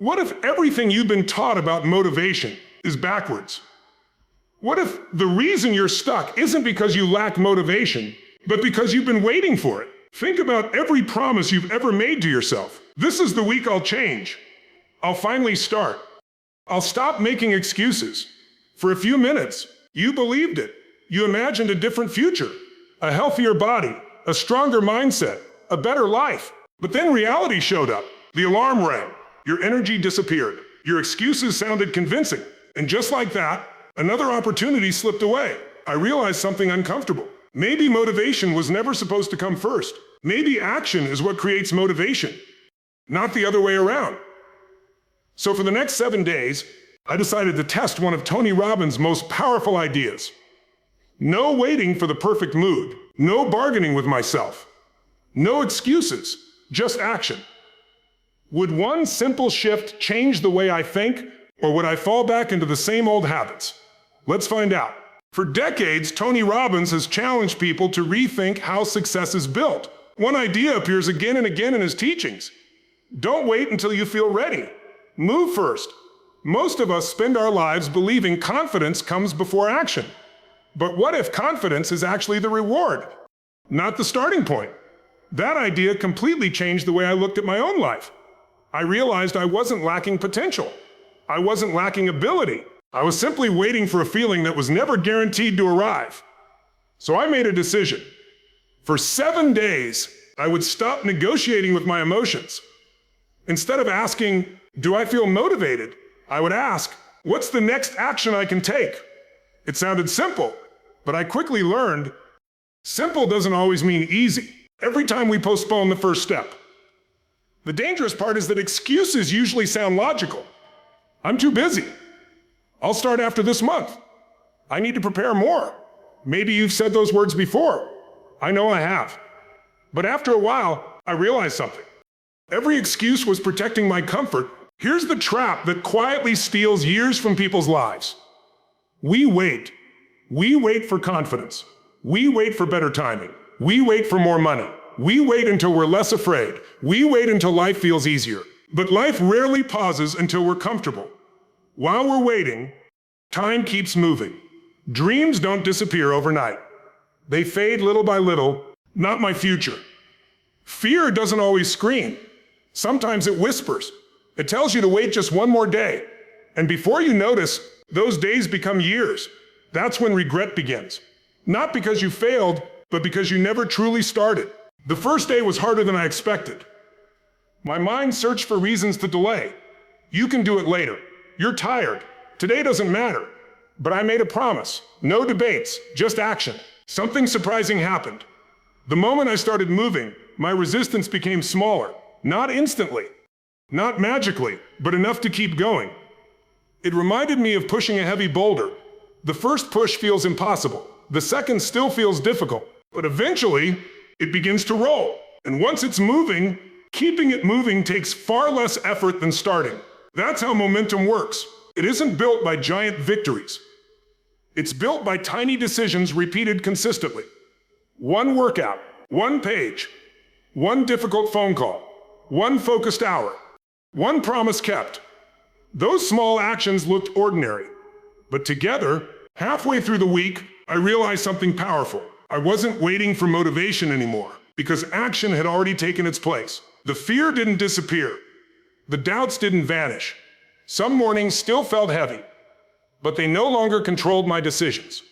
What if everything you've been taught about motivation is backwards? What if the reason you're stuck isn't because you lack motivation, but because you've been waiting for it? Think about every promise you've ever made to yourself. This is the week I'll change. I'll finally start. I'll stop making excuses. For a few minutes, you believed it. You imagined a different future, a healthier body, a stronger mindset, a better life. But then reality showed up. The alarm rang. Your energy disappeared. Your excuses sounded convincing. And just like that, another opportunity slipped away. I realized something uncomfortable. Maybe motivation was never supposed to come first. Maybe action is what creates motivation, not the other way around. So for the next 7 days, I decided to test one of Tony Robbins' most powerful ideas. No waiting for the perfect mood. No bargaining with myself. No excuses, just action. Would one simple shift change the way I think, or would I fall back into the same old habits? Let's find out. For decades, Tony Robbins has challenged people to rethink how success is built. One idea appears again and again in his teachings. Don't wait until you feel ready. Move first. Most of us spend our lives believing confidence comes before action. But what if confidence is actually the reward, not the starting point? That idea completely changed the way I looked at my own life. I realized I wasn't lacking potential. I wasn't lacking ability. I was simply waiting for a feeling that was never guaranteed to arrive. So I made a decision. For 7 days, I would stop negotiating with my emotions. Instead of asking, do I feel motivated? I would ask, what's the next action I can take? It sounded simple, but I quickly learned, simple doesn't always mean easy. Every time we postpone the first step. The dangerous part is that excuses usually sound logical. I'm too busy. I'll start after this month. I need to prepare more. Maybe you've said those words before. I know I have. But after a while, I realized something. Every excuse was protecting my comfort. Here's the trap that quietly steals years from people's lives. We wait. We wait for confidence. We wait for better timing. We wait for more money. We wait until we're less afraid. We wait until life feels easier. But life rarely pauses until we're comfortable. While we're waiting, time keeps moving. Dreams don't disappear overnight. They fade little by little, not my future. Fear doesn't always scream. Sometimes it whispers. It tells you to wait just one more day. And before you notice, those days become years. That's when regret begins. Not because you failed, but because you never truly started. The first day was harder than I expected. My mind searched for reasons to delay. You can do it later. You're tired. Today doesn't matter. But I made a promise. No debates, just action. Something surprising happened. The moment I started moving, my resistance became smaller. Not instantly, not magically, but enough to keep going. It reminded me of pushing a heavy boulder. The first push feels impossible. The second still feels difficult. But eventually, it begins to roll. And once it's moving, keeping it moving takes far less effort than starting. That's how momentum works. It isn't built by giant victories. It's built by tiny decisions repeated consistently. One workout, one page, one difficult phone call, one focused hour, one promise kept. Those small actions looked ordinary. But together, halfway through the week, I realized something powerful. I wasn't waiting for motivation anymore, because action had already taken its place. The fear didn't disappear. The doubts didn't vanish. Some mornings still felt heavy, but they no longer controlled my decisions.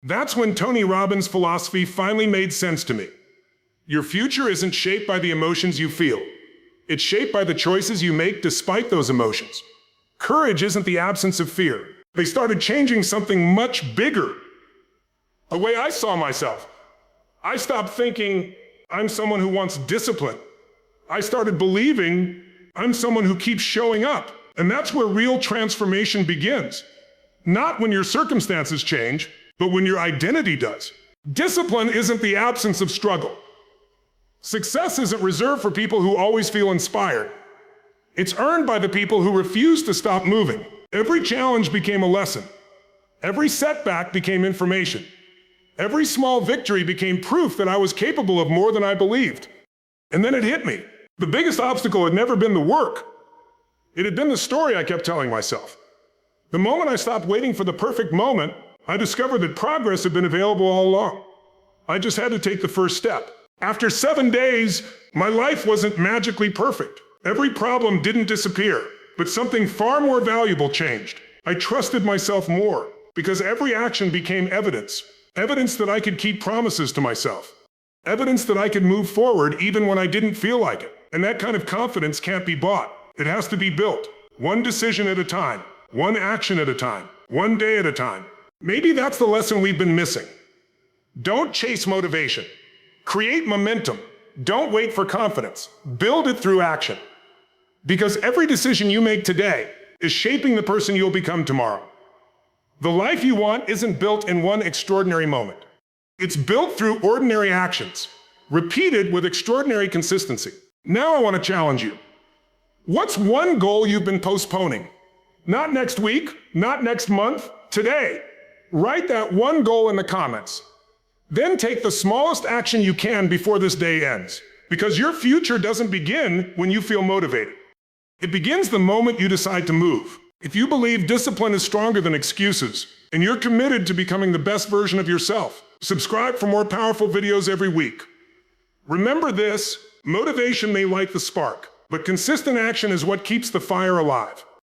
That's when Tony Robbins' philosophy finally made sense to me. Your future isn't shaped by the emotions you feel. It's shaped by the choices you make despite those emotions. Courage isn't the absence of fear. They started changing something much bigger. A way I saw myself. I stopped thinking, I'm someone who wants discipline. I started believing, I'm someone who keeps showing up. And that's where real transformation begins. Not when your circumstances change, but when your identity does. Discipline isn't the absence of struggle. Success isn't reserved for people who always feel inspired. It's earned by the people who refuse to stop moving. Every challenge became a lesson. Every setback became information. Every small victory became proof that I was capable of more than I believed. And then it hit me. The biggest obstacle had never been the work. It had been the story I kept telling myself. The moment I stopped waiting for the perfect moment, I discovered that progress had been available all along. I just had to take the first step. After 7 days, my life wasn't magically perfect. Every problem didn't disappear, but something far more valuable changed. I trusted myself more because every action became evidence. Evidence that I could keep promises to myself. Evidence that I could move forward even when I didn't feel like it. And that kind of confidence can't be bought. It has to be built. One decision at a time. One action at a time. One day at a time. Maybe that's the lesson we've been missing. Don't chase motivation. Create momentum. Don't wait for confidence. Build it through action. Because every decision you make today is shaping the person you'll become tomorrow. The life you want isn't built in one extraordinary moment. It's built through ordinary actions, repeated with extraordinary consistency. Now I want to challenge you. What's one goal you've been postponing? Not next week, not next month, today. Write that one goal in the comments. Then take the smallest action you can before this day ends. Because your future doesn't begin when you feel motivated. It begins the moment you decide to move. If you believe discipline is stronger than excuses, and you're committed to becoming the best version of yourself, subscribe for more powerful videos every week. Remember this, motivation may light the spark, but consistent action is what keeps the fire alive.